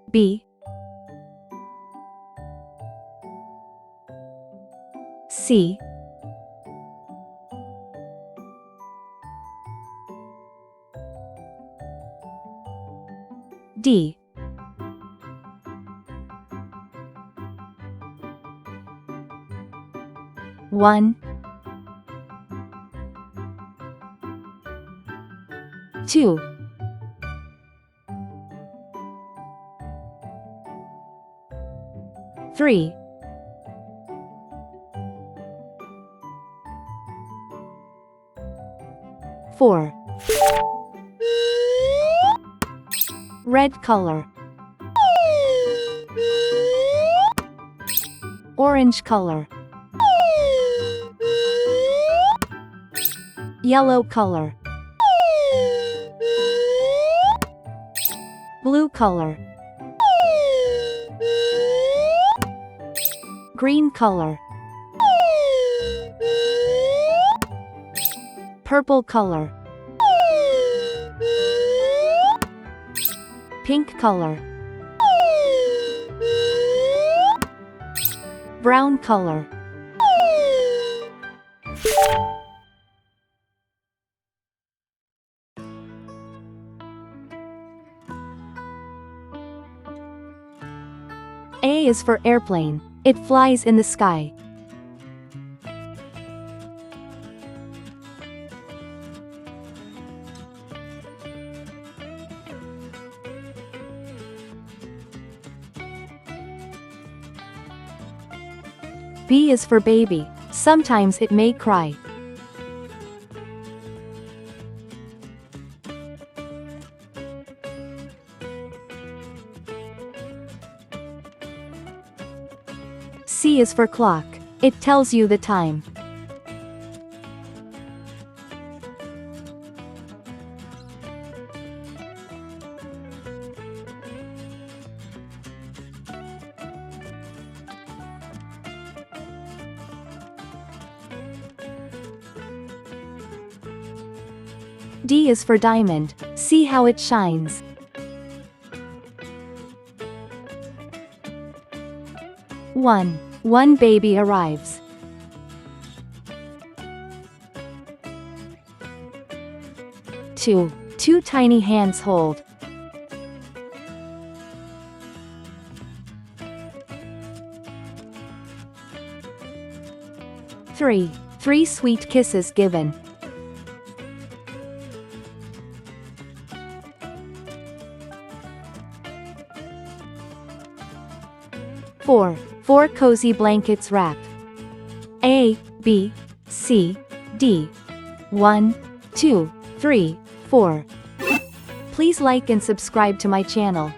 B, C, D, 1, 2, 3, 4. Red color, orange color, yellow color, blue color, green color, purple color, pink color, brown color. A is for airplane. It flies in the sky. B is for baby. Sometimes it may cry. C is for clock. It tells you the time. D is for diamond. See how it shines. One baby arrives. 2 tiny hands hold. 3 sweet kisses given. 4 cozy blankets wrap. A, B, C, D. 1, 2, 3, 4. Please like and subscribe to my channel.